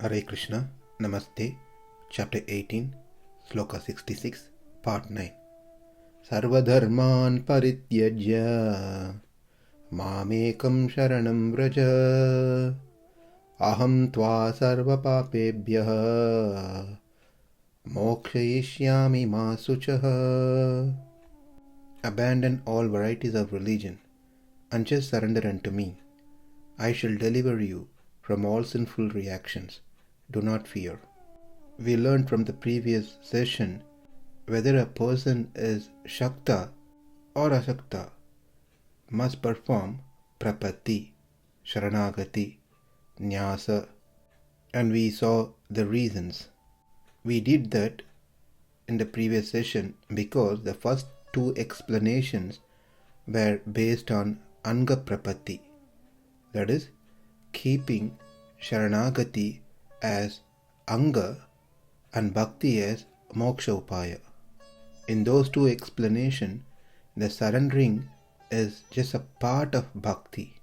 Hare Krishna, Namaste, Chapter 18, Sloka 66, Part 9. Sarva-dharmān parityajya, ekaṁ śaraṇaṁ vraja, ahaṁ sarva-pāpebhyo, mokṣayiṣyāmi ma śucaḥ. Abandon all varieties of religion and just surrender unto me. I shall deliver you from all sinful reactions. Do not fear. We learned from the previous session whether a person is Shakta or Ashakta must perform prapatti, śaraṇagati, nyasa, and we saw the reasons. We did that in the previous session because the first two explanations were based on anga prapatti, that is, keeping śaraṇagati as anga and bhakti as moksha upaya. In those two explanations, the surrendering is just a part of bhakti,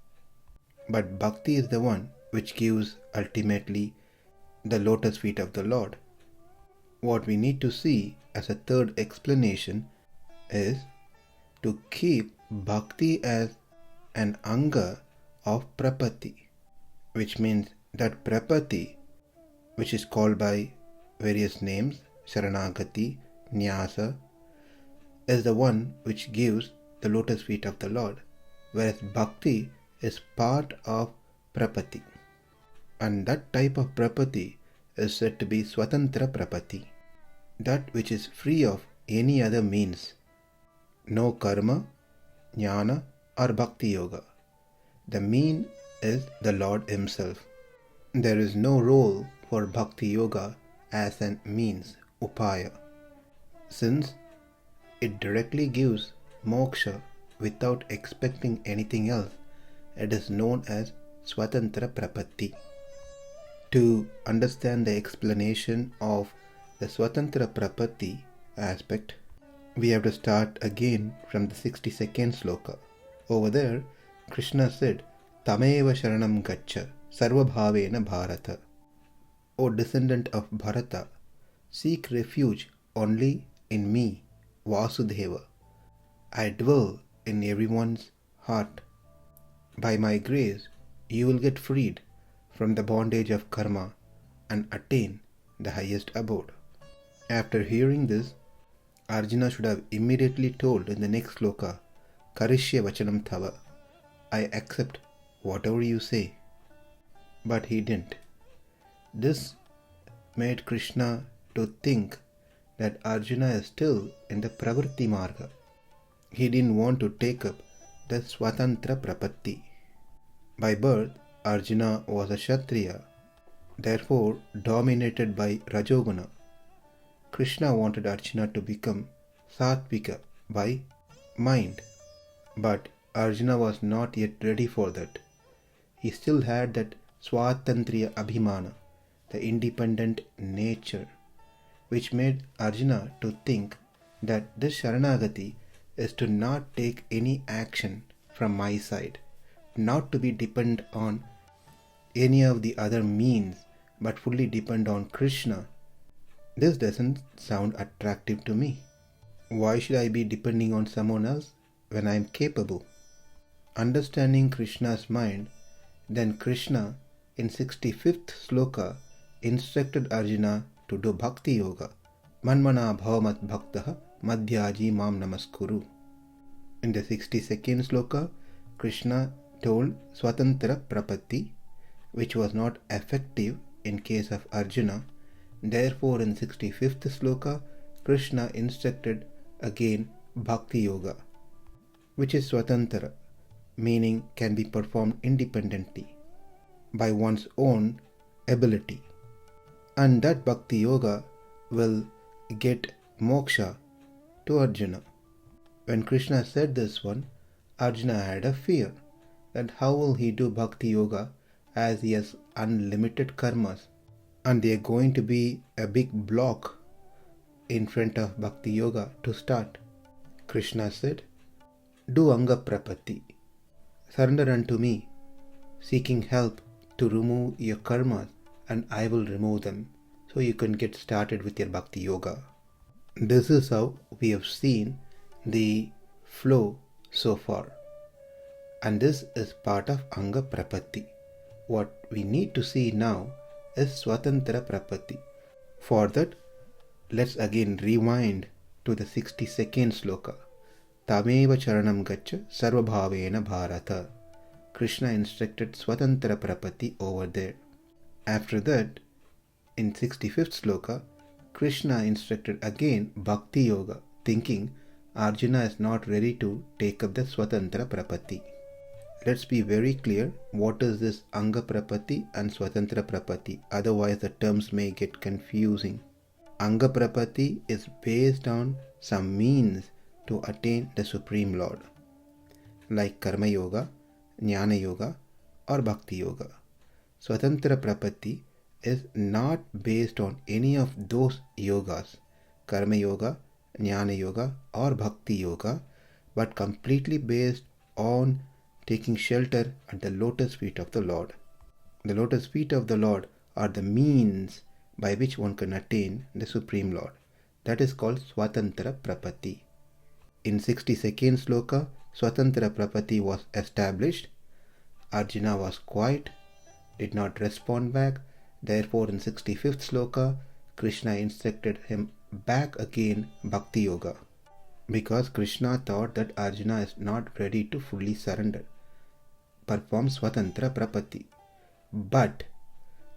but bhakti is the one which gives ultimately the lotus feet of the Lord. What we need to see as a third explanation is to keep bhakti as an anga of prapatti, which means that prapatti, which is called by various names, śaraṇagati, nyasa, is the one which gives the lotus feet of the Lord, whereas bhakti is part of prapatti. And that type of prapatti is said to be swatantra prapatti, that which is free of any other means. No karma, jnana or bhakti yoga. The mean is the Lord Himself. There is no role for bhakti yoga as an means, upaya, since it directly gives moksha without expecting anything else. It is known as swatantra prapatti. To understand the explanation of the swatantra prapatti aspect, we have to start again from the 62nd sloka. Over there, Krishna said, Tameva śaraṇaṁ gaccha, sarva-bhāvena bharata. O descendant of Bharata, seek refuge only in me, Vasudeva. I dwell in everyone's heart. By my grace, you will get freed from the bondage of karma and attain the highest abode. After hearing this, Arjuna should have immediately told in the next sloka, Karishya vachanam tava, I accept whatever you say. But he didn't. This made Krishna to think that Arjuna is still in the pravritti marga. He didn't want to take up the swatantra prapatti. By birth, Arjuna was a Kshatriya, therefore dominated by Rajoguna. Krishna wanted Arjuna to become Sattvika by mind, but Arjuna was not yet ready for that. He still had that swatantriya abhimana, the independent nature, which made Arjuna to think that this śaraṇagati is to not take any action from my side, not to be dependent on any of the other means, but fully depend on Krishna. This doesn't sound attractive to me. Why should I be depending on someone else when I am capable? Understanding Krishna's mind, then Krishna in 65th sloka instructed Arjuna to do bhakti yoga. Manmana bhavamat bhaktaha madhyaji mam namaskuru. In the 62nd sloka, Krishna told swatantra prapatti, which was not effective in case of Arjuna. Therefore, in 65th sloka, Krishna instructed again bhakti yoga, which is swatantra, meaning can be performed independently by one's own ability. And that bhakti yoga will get moksha to Arjuna. When Krishna said this one, Arjuna had a fear that how will he do bhakti yoga as he has unlimited karmas and they are going to be a big block in front of bhakti yoga to start. Krishna said, do anga prapatti, surrender unto me, seeking help to remove your karmas and I will remove them, so you can get started with your bhakti yoga. This is how we have seen the flow so far. And this is part of Anga Prapatti. What we need to see now is Swatantra Prapatti. For that, let's again rewind to the 62nd sloka. Tameva charanam gaccha sarva-bhavena bharata. Krishna instructed Swatantra Prapatti over there. After that, in 65th sloka, Krishna instructed again Bhakti Yoga, thinking Arjuna is not ready to take up the Swatantra Prapatti. Let's be very clear what is this Anga Prapatti and Swatantra Prapatti, otherwise the terms may get confusing. Anga Prapatti is based on some means to attain the Supreme Lord, like Karma Yoga, Jnana Yoga or Bhakti Yoga. Swatantra Prapatti is not based on any of those yogas, Karma Yoga, Jnana Yoga or Bhakti Yoga, but completely based on taking shelter at the lotus feet of the Lord. The lotus feet of the Lord are the means by which one can attain the Supreme Lord. That is called Swatantra Prapatti. In 62nd sloka, Swatantra Prapatti was established. Arjuna was quiet, did not respond back. Therefore, in 65th sloka, Krishna instructed him back again Bhakti Yoga, because Krishna thought that Arjuna is not ready to fully surrender, perform Swatantra Prapatti. But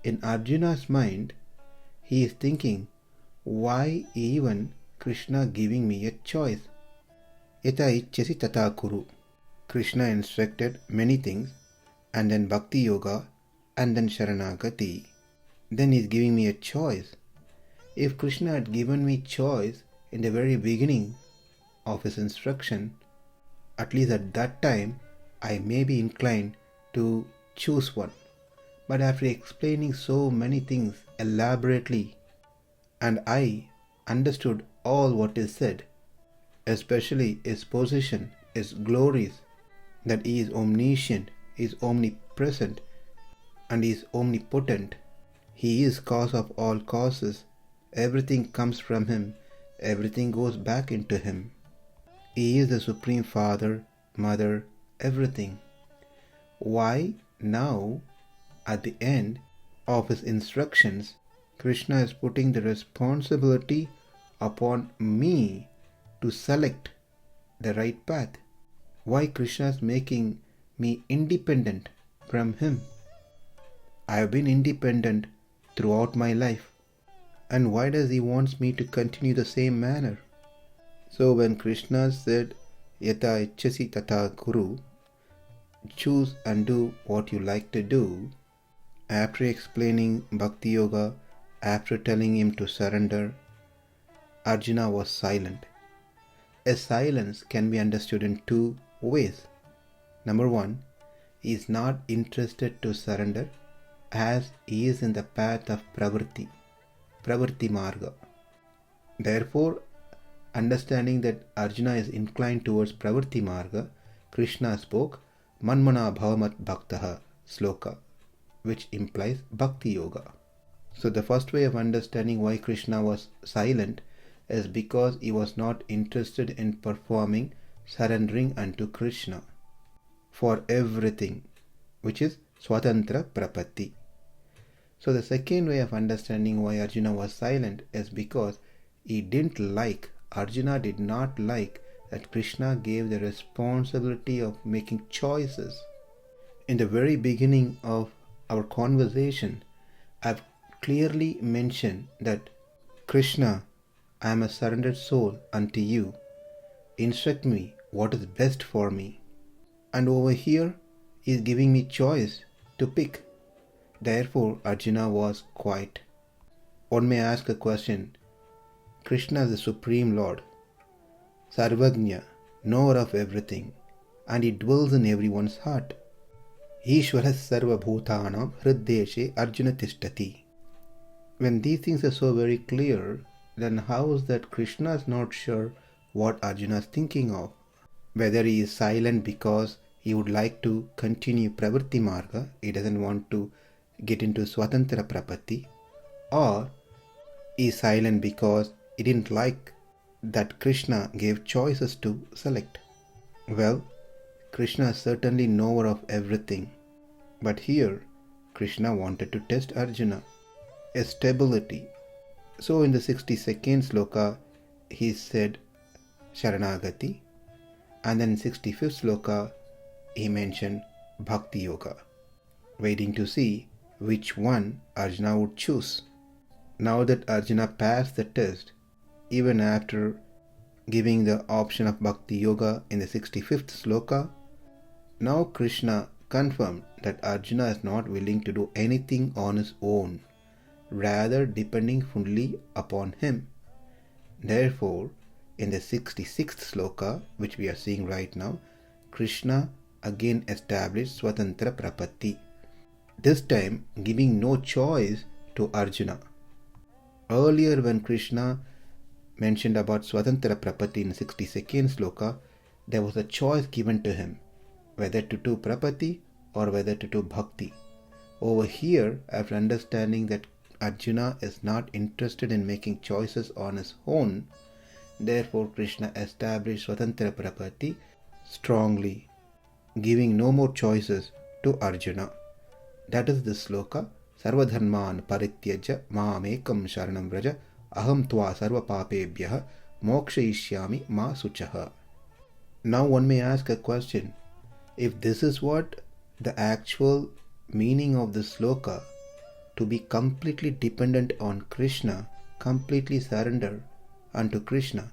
in Arjuna's mind, he is thinking, why even Krishna giving me a choice? Yata icchasi tata kuru. Krishna instructed many things, and then Bhakti Yoga, and then Sharanagati. Then he is giving me a choice. If Krishna had given me choice in the very beginning of his instruction, at least at that time, I may be inclined to choose one. But after explaining so many things elaborately, and I understood all what is said, especially his position, his glories, that he is omniscient, he is omnipresent, and he is omnipotent. He is cause of all causes. Everything comes from him. Everything goes back into him. He is the Supreme Father, Mother, everything. Why now, at the end of his instructions, Krishna is putting the responsibility upon me to select the right path? Why Krishna is making me independent from him? I have been independent throughout my life. And why does he want me to continue the same manner? So when Krishna said, Yata icchasi tata kuru, choose and do what you like to do, after explaining Bhakti Yoga, after telling him to surrender, Arjuna was silent. A silence can be understood in two ways. Number one, he is not interested to surrender, as he is in the path of pravritti marga. Therefore, understanding that Arjuna is inclined towards pravritti marga, Krishna spoke manmana bhavamat bhaktaha sloka, which implies bhakti yoga. So the first way of understanding why Krishna was silent is because he was not interested in performing surrendering unto Krishna for everything, which is Swatantra Prapatti. So the second way of understanding why Arjuna was silent is because Arjuna did not like that Krishna gave the responsibility of making choices. In the very beginning of our conversation, I've clearly mentioned that Krishna, I am a surrendered soul unto you. Instruct me what is best for me. And over here, he is giving me choice to pick. Therefore, Arjuna was quiet. One may ask a question. Krishna is the Supreme Lord, Sarvagnya, knower of everything, and he dwells in everyone's heart. Ishvara sarva-bhūtānaṁ hriddeshe Arjuna tishtati. When these things are so very clear, then how is that Krishna is not sure what Arjuna is thinking of? Whether he is silent because he would like to continue pravritti marga, he doesn't want to get into Swatantra Prapatti, or is silent because he didn't like that Krishna gave choices to select? Well, Krishna is certainly knower of everything, but here Krishna wanted to test Arjuna, a stability. So in the 62nd sloka, he said Sharanagati, and then in 65th sloka, he mentioned Bhakti Yoga, waiting to see which one Arjuna would choose. Now that Arjuna passed the test, even after giving the option of Bhakti Yoga in the 65th sloka, now Krishna confirmed that Arjuna is not willing to do anything on his own, rather depending fully upon him. Therefore, in the 66th sloka, which we are seeing right now, Krishna again established Swatantra Prapatti, this time giving no choice to Arjuna. Earlier, when Krishna mentioned about Swatantra Prapatti in the 62nd sloka, there was a choice given to him, whether to do Prapatti or whether to do Bhakti. Over here, after understanding that Arjuna is not interested in making choices on his own, therefore Krishna established Swatantra Prapatti strongly, giving no more choices to Arjuna. That is the sloka, sarva-dharmān parityajya ekaṁ śaraṇaṁ vraja ahaṁ sarva-pāpebhyo mokṣayiṣyāmi ma śucaḥ. Now one may ask a question, if this is what the actual meaning of the sloka, to be completely dependent on Krishna, completely surrender unto Krishna,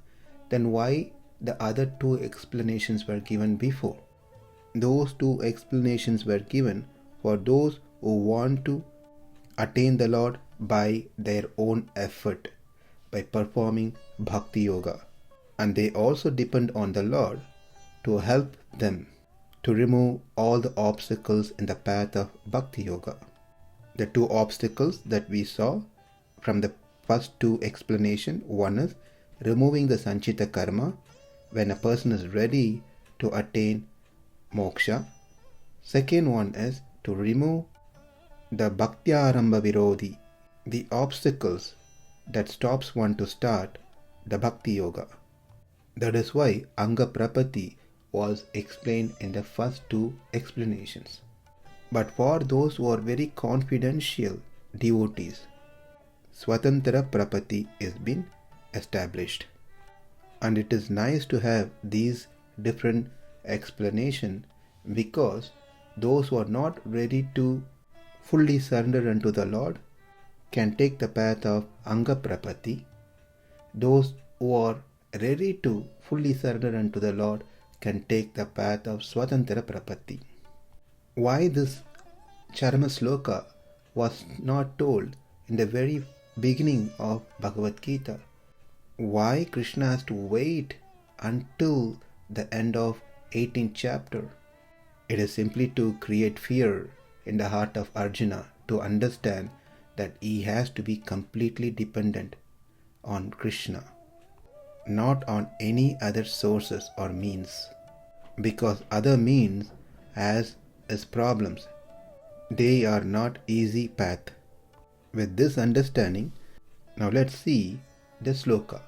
then why the other two explanations were given before? Those two explanations were given for those who want to attain the Lord by their own effort, by performing Bhakti Yoga. And they also depend on the Lord to help them to remove all the obstacles in the path of Bhakti Yoga. The two obstacles that we saw from the first two explanations, one is removing the sanchita karma when a person is ready to attain moksha. Second one is to remove the bhaktyārambha virodhi, the obstacles that stops one to start the Bhakti Yoga. That is why Anga Prapatti was explained in the first two explanations. But for those who are very confidential devotees, Swatantra Prapatti is been established. And it is nice to have these different explanations, because those who are not ready to fully surrender unto the Lord can take the path of Anga Prapatti. Those who are ready to fully surrender unto the Lord can take the path of Swatantra Prapatti. Why this Charma Sloka was not told in the very beginning of Bhagavad Gita? Why Krishna has to wait until the end of 18th chapter? It is simply to create fear in the heart of Arjuna, to understand that he has to be completely dependent on Krishna, not on any other sources or means, because other means has its problems. They are not easy path. With this understanding, now let's see the sloka,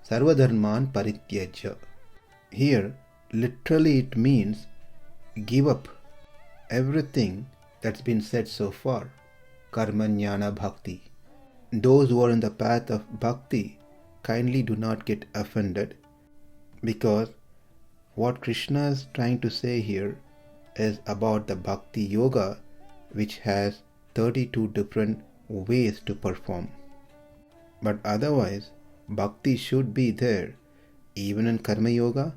sarva-dharmān parityajya. Here, literally it means give up everything that's been said so far, karma, jnana, bhakti. Those who are in the path of bhakti kindly do not get offended, because what Krishna is trying to say here is about the Bhakti Yoga, which has 32 different ways to perform. But otherwise, Bhakti should be there even in Karma Yoga,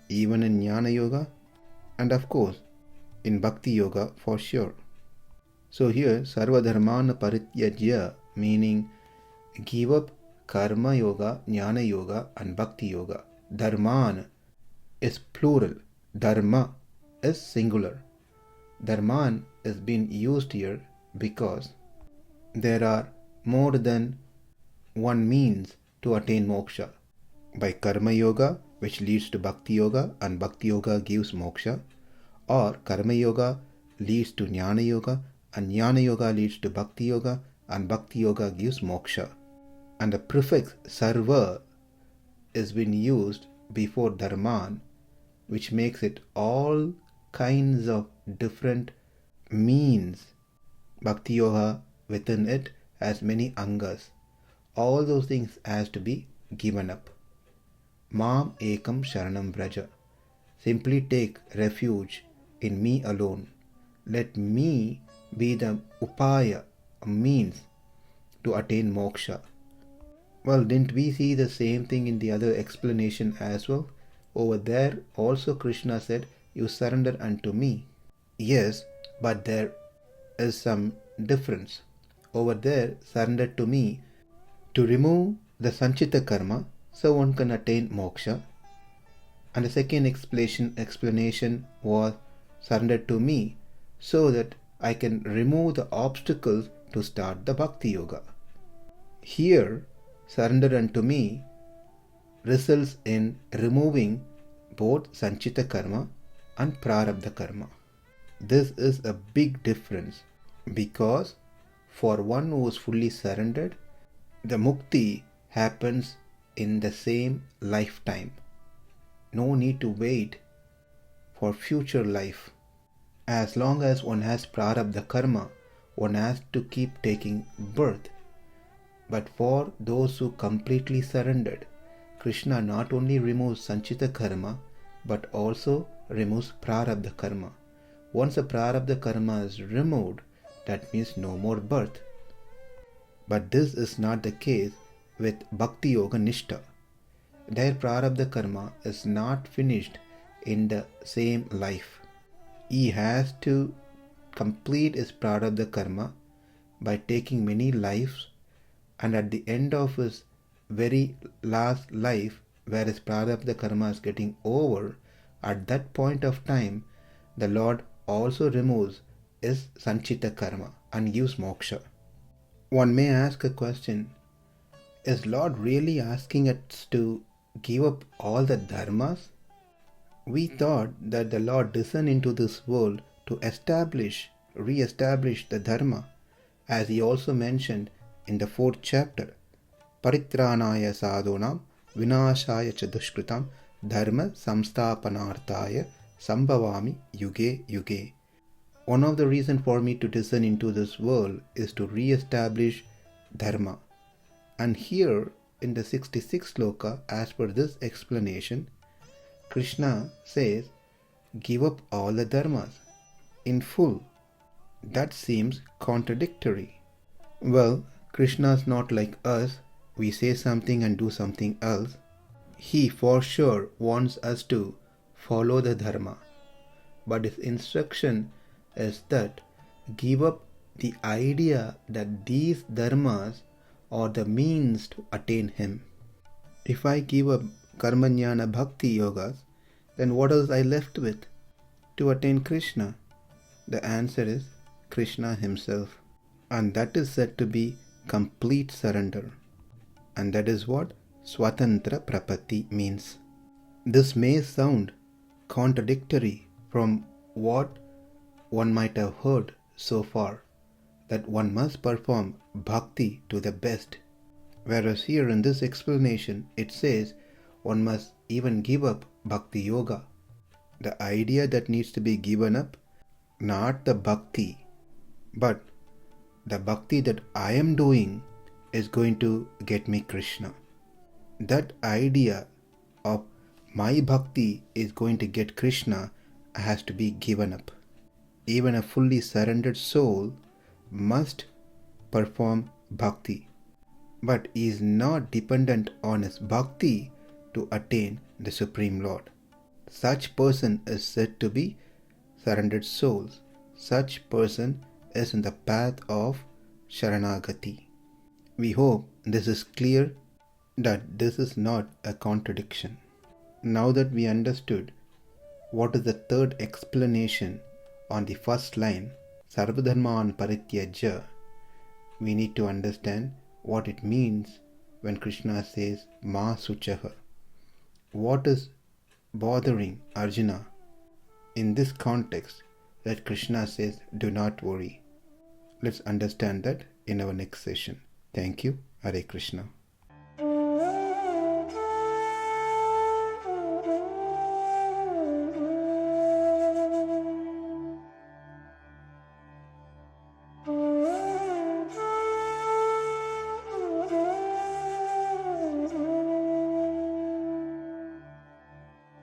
even in Jnana Yoga, and of course in Bhakti Yoga for sure. So here, sarva-dharmān parityajya, meaning give up Karma Yoga, Jnana Yoga and Bhakti Yoga. Dharmān is plural, dharma is singular. Dharmān is being used here because there are more than one means to attain moksha. By Karma Yoga, which leads to Bhakti Yoga, and Bhakti Yoga gives moksha, or Karma Yoga leads to Jnana Yoga, and Jnana Yoga leads to Bhakti Yoga, and Bhakti Yoga gives moksha. And the prefix sarva is been used before dharman, which makes it all kinds of different means. Bhakti Yoga within it has many angas. All those things has to be given up. Mam ekaṁ śaraṇaṁ vraja. Simply take refuge in me alone. Let me be the upaya, means to attain moksha. Well, didn't we see the same thing in the other explanation as well? Over there also Krishna said, you surrender unto me. Yes, but there is some difference. Over there, surrender to me to remove the sanchita karma so one can attain moksha. And the second explanation was surrender to me so that I can remove the obstacles to start the Bhakti Yoga. Here, surrender unto me results in removing both sanchita karma and prarabdha karma. This is a big difference, because for one who is fully surrendered, the mukti happens in the same lifetime. No need to wait for future life. As long as one has prarabdha karma, one has to keep taking birth. But for those who completely surrendered, Krishna not only removes sanchita karma, but also removes prarabdha karma. Once the prarabdha karma is removed, that means no more birth. But this is not the case with Bhakti Yoga Nishtha. Their prarabdha karma is not finished in the same life. He has to complete his prarabdha karma by taking many lives, and at the end of his very last life, where his prarabdha karma is getting over, at that point of time, the Lord also removes his sanchita karma and gives moksha. One may ask a question, is Lord really asking us to give up all the dharmas? We thought that the Lord descended into this world to re-establish the dharma, as he also mentioned in the 4th chapter, parityajya sadhunam vinashaya cha dushkritam dharma samsthapanarthaya sambhavami yuge yuge. One of the reasons for me to descend into this world is to re-establish dharma. And here in the 66th sloka, as per this explanation, Krishna says, give up all the dharmas in full. That seems contradictory. Well, Krishna is not like us. We say something and do something else. He for sure wants us to follow the dharma. But his instruction is that give up the idea that these dharmas are the means to attain him. If I give up karma jnana bhakti yogas, then what else I left with to attain Krishna? The answer is Krishna himself. And that is said to be complete surrender. And that is what swatantra prapatti means. This may sound contradictory from what one might have heard so far, that one must perform bhakti to the best. Whereas here in this explanation, it says one must even give up bhakti yoga. The idea that needs to be given up, not the bhakti, but the bhakti that I am doing is going to get me Krishna. That idea of my bhakti is going to get Krishna has to be given up. Even a fully surrendered soul must perform bhakti, but he is not dependent on his bhakti to attain the Supreme Lord. Such person is said to be surrendered souls. Such person is in the path of Sharanagati. We hope this is clear, that this is not a contradiction. Now that we understood what is the third explanation on the first line, sarva-dharmān parityajya, we need to understand what it means when Krishna says ma śucaḥ. What is bothering Arjuna in this context that Krishna says do not worry? let's understand that in our next session. Thank you. Hare Krishna.